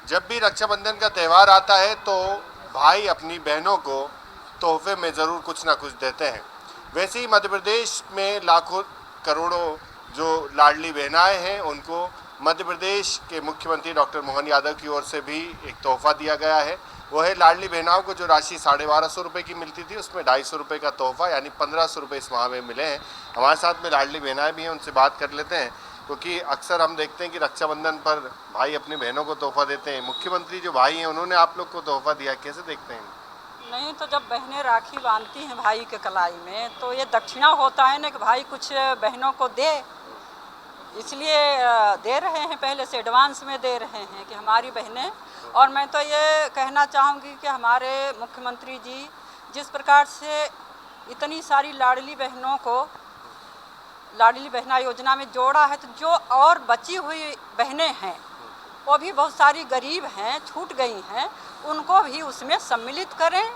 जब भी रक्षाबंधन का त्यौहार आता है तो भाई अपनी बहनों को तोहफे में ज़रूर कुछ ना कुछ देते हैं। वैसे ही मध्य प्रदेश में लाखों करोड़ों जो लाडली बहनाएं हैं उनको मध्य प्रदेश के मुख्यमंत्री डॉक्टर मोहन यादव की ओर से भी एक तोहफा दिया गया है। वो है लाडली बहनाओं को जो राशि 1250 रुपये की मिलती थी उसमें 250 रुपये का तोहफा यानी 1500 रुपये इस माह में मिले हैं। हमारे साथ में लाडली बहनाएं भी हैं, उनसे बात कर लेते हैं क्योंकि अक्सर हम देखते हैं कि रक्षाबंधन पर भाई अपनी बहनों को तोहफा देते हैं। मुख्यमंत्री जो भाई हैं उन्होंने आप लोग को तोहफा दिया, कैसे देखते हैं? नहीं तो जब बहनें राखी बांधती हैं भाई के कलाई में तो ये दक्षिणा होता है ना कि भाई कुछ बहनों को दे, इसलिए दे रहे हैं, पहले से एडवांस में दे रहे हैं कि हमारी बहनें। और मैं तो ये कहना चाहूँगी कि हमारे मुख्यमंत्री जी जिस प्रकार से इतनी सारी लाडली बहनों को लाडली बहना योजना में जोड़ा है, तो जो और बची हुई बहनें हैं वो भी बहुत सारी गरीब हैं, छूट गई हैं, उनको भी उसमें सम्मिलित करें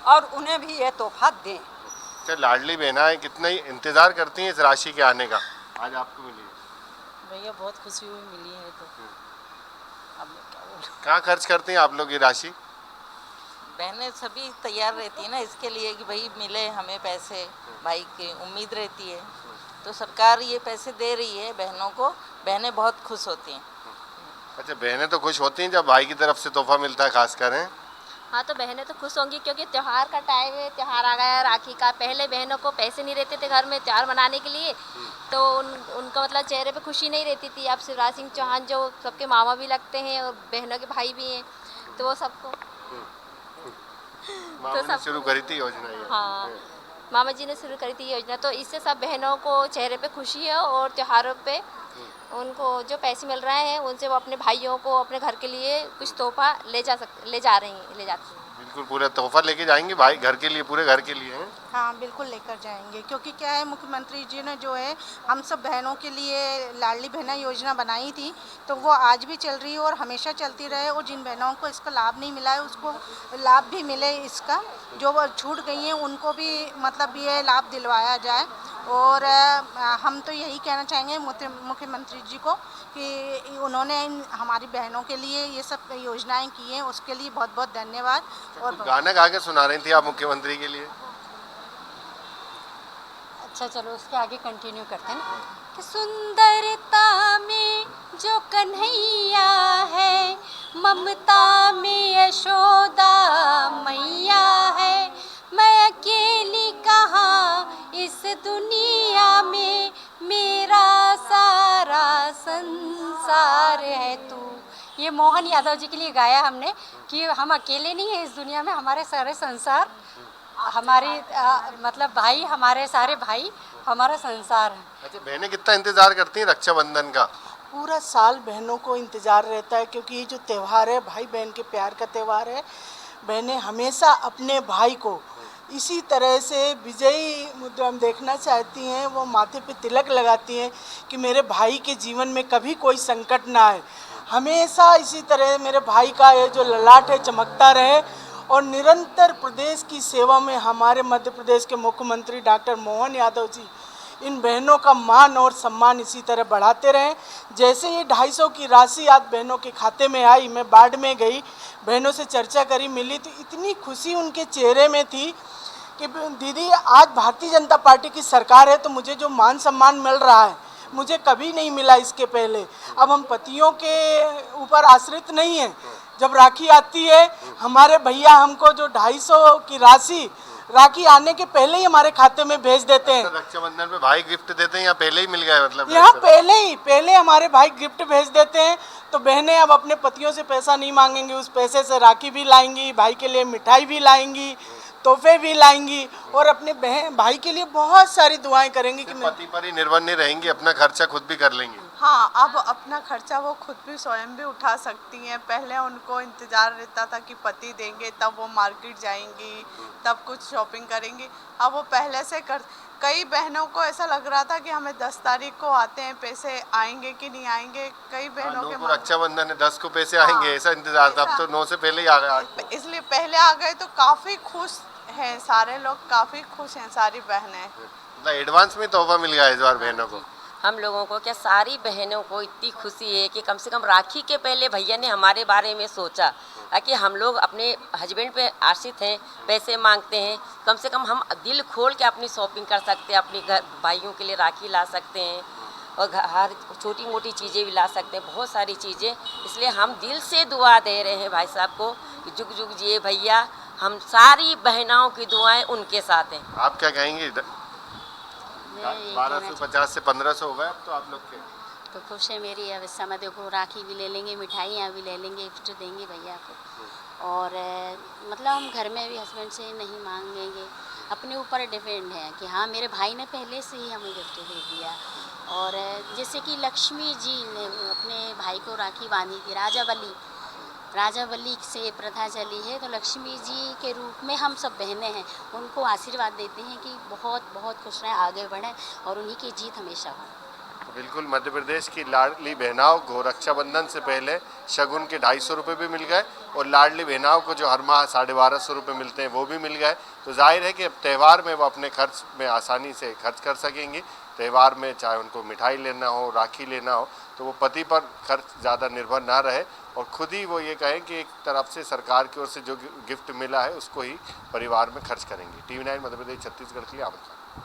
और उन्हें भी ये तोहफा दें। अच्छा, लाडली बहनाएं कितना ही इंतज़ार करती हैं इस राशि के आने का, आज आपको मिली है? भैया बहुत खुशी हुई मिली है तो अब मैं क्या बोलूं। कहाँ खर्च करती हैं आप लोग ये राशि? बहनें सभी तैयार रहती है ना इसके लिए कि भाई मिले हमें पैसे, भाई की उम्मीद रहती है, तो सरकार ये पैसे दे रही है बहनों को, बहनें बहुत खुश होती हैं। अच्छा, बहनें तो खुश होती हैं जब भाई की तरफ से तोहफा मिलता है खासकर, हैं? हाँ, तो बहनें तो खुश होंगी क्योंकि त्यौहार का टाइम है, त्यौहार आ गया राखी का। पहले बहनों को पैसे नहीं रहते थे घर में त्यौहार मनाने के लिए, तो उनका मतलब चेहरे पे खुशी नहीं रहती थी। अब शिवराज सिंह चौहान जो सबके मामा भी लगते हैं और बहनों के भाई भी हैं, तो वो सबको मामा ने शुरू करी थी योजना ये। हाँ, मामा जी ने शुरू करी थी योजना, तो इससे सब बहनों को चेहरे पे खुशी है और त्योहारों पे उनको जो पैसे मिल रहे हैं उनसे वो अपने भाइयों को अपने घर के लिए कुछ तोहफा ले जाती हैं। बिल्कुल, पूरा तोहफा लेके जाएंगे भाई घर के लिए, पूरे घर के लिए, हैं? हाँ, बिल्कुल लेकर जाएंगे क्योंकि क्या है, मुख्यमंत्री जी ने जो है हम सब बहनों के लिए लाडली बहना योजना बनाई थी, तो वो आज भी चल रही है और हमेशा चलती रहे, और जिन बहनों को इसका लाभ नहीं मिला है उसको लाभ भी मिले इसका, जो वो छूट गई हैं उनको भी मतलब ये लाभ दिलवाया जाए। और हम तो यही कहना चाहेंगे मुख्यमंत्री जी को कि उन्होंने हमारी बहनों के लिए ये सब योजनाएं की हैं, उसके लिए बहुत बहुत धन्यवाद। और गाना गा के सुना रही थी आप मुख्यमंत्री के लिए? अच्छा, चलो उसके आगे कंटिन्यू करते हैं ना। कि सुंदरता में जो कन्हैया है, ममता में यशोदा मैया है, मैं अकेली कहाँ इस दुनिया में, मेरा सारा संसार है तू। ये मोहन यादव जी के लिए गाया हमने कि हम अकेले नहीं हैं इस दुनिया में, हमारे सारे संसार, हमारी मतलब भाई, हमारे सारे भाई हमारा संसार है। अच्छा, बहनें कितना इंतजार करती हैं रक्षाबंधन का? पूरा साल बहनों को इंतज़ार रहता है क्योंकि ये जो त्यौहार है भाई बहन के प्यार का त्यौहार है। बहनें हमेशा अपने भाई को इसी तरह से विजयी मुद्रा में देखना चाहती हैं, वो माथे पे तिलक लगाती हैं कि मेरे भाई के जीवन में कभी कोई संकट ना आए, हमेशा इसी तरह मेरे भाई का ये जो ललाट है चमकता रहे। और निरंतर प्रदेश की सेवा में हमारे मध्य प्रदेश के मुख्यमंत्री डॉक्टर मोहन यादव जी इन बहनों का मान और सम्मान इसी तरह बढ़ाते रहें। जैसे ये 250 की राशि आज बहनों के खाते में आई, मैं बाढ़ में गई, बहनों से चर्चा करी, मिली तो इतनी खुशी उनके चेहरे में थी कि दीदी आज भारतीय जनता पार्टी की सरकार है तो मुझे जो मान सम्मान मिल रहा है मुझे कभी नहीं मिला इसके पहले। अब हम पतियों के ऊपर आश्रित नहीं हैं। जब राखी आती है हमारे भैया हमको जो 250 की राशि राखी आने के पहले ही हमारे खाते में भेज देते हैं। रक्षाबंधन पे भाई गिफ्ट देते हैं या पहले ही मिल गया? मतलब यहाँ पहले हमारे भाई गिफ्ट भेज देते हैं, तो बहनें अब अपने पतियों से पैसा नहीं मांगेंगी, उस पैसे से राखी भी लाएंगी, भाई के लिए मिठाई भी लाएंगी, तोहफे भी लाएंगी और अपने भाई के लिए बहुत सारी दुआएं करेंगी कि पति पर ही निर्भर नहीं रहेंगी, अपना खर्चा खुद भी कर लेंगी। हाँ, अब अपना खर्चा वो खुद भी स्वयं भी उठा सकती हैं। पहले उनको इंतज़ार रहता था कि पति देंगे तब वो मार्केट जाएंगी, तब कुछ शॉपिंग करेंगी। अब वो पहले से कर, कई बहनों को ऐसा लग रहा था कि हमें 10 तारीख को आते हैं पैसे, आएंगे कि नहीं आएंगे। कई बहनों के रक्षाबंधन है 10 को पैसे आएंगे, ऐसा इंतजार था। अब तो 9 से पहले ही आ गए, इसलिए पहले आ गए तो काफ़ी खुश हैं सारे लोग, काफ़ी खुश हैं सारी बहनें। एडवांस में तोहफा मिल गया इस बार बहनों को। हम लोगों को क्या सारी बहनों को इतनी खुशी है कि कम से कम राखी के पहले भैया ने हमारे बारे में सोचा कि हम लोग अपने हस्बैंड पे आश्रित हैं, पैसे मांगते हैं, कम से कम हम दिल खोल के अपनी शॉपिंग कर सकते हैं, अपने घर भाइयों के लिए राखी ला सकते हैं और हर छोटी मोटी चीज़ें भी ला सकते हैं, बहुत सारी चीज़ें। इसलिए हम दिल से दुआ दे रहे हैं भाई साहब को कि जुग जुग जिए भैया, हम सारी बहनाओं की दुआएं उनके साथ हैं। आप क्या कहेंगे? 1250 से 1500 हो गए अब तो आप लोग के। तो खुश है मेरी। अब इस समय देखो राखी भी ले लेंगे, मिठाइयाँ भी ले लेंगे, गिफ्ट देंगे भैया को। और मतलब हम घर में भी हस्बैंड से नहीं मांगेंगे, अपने ऊपर डिपेंड है कि हाँ मेरे भाई ने पहले से ही हमें गिफ्ट दे दिया। और जैसे कि लक्ष्मी जी ने अपने भाई को राखी बांधी थी, राजा बलि से प्रथा चली है, तो लक्ष्मी जी के रूप में हम सब बहनें हैं, उनको आशीर्वाद देते हैं कि बहुत बहुत खुश रहें, आगे बढ़ें और उन्हीं की जीत हमेशा हो। बिल्कुल, मध्य प्रदेश की लाडली बहनाओं को रक्षाबंधन से पहले शगुन के 250 रुपये भी मिल गए और लाडली बहनाओं को जो हर माह 1250 रुपये मिलते हैं वो भी मिल गए। तो जाहिर है कि अब त्यौहार में वो अपने खर्च में आसानी से खर्च कर सकेंगी। त्यौहार में चाहे उनको मिठाई लेना हो, राखी लेना हो, तो वो पति पर खर्च ज़्यादा निर्भर ना रहे और खुद ही वो ये कहें कि एक तरफ से सरकार की ओर से जो गिफ्ट मिला है उसको ही परिवार में खर्च करेंगी। TV9 मध्य प्रदेश छत्तीसगढ़ के लिए आमंत्रण।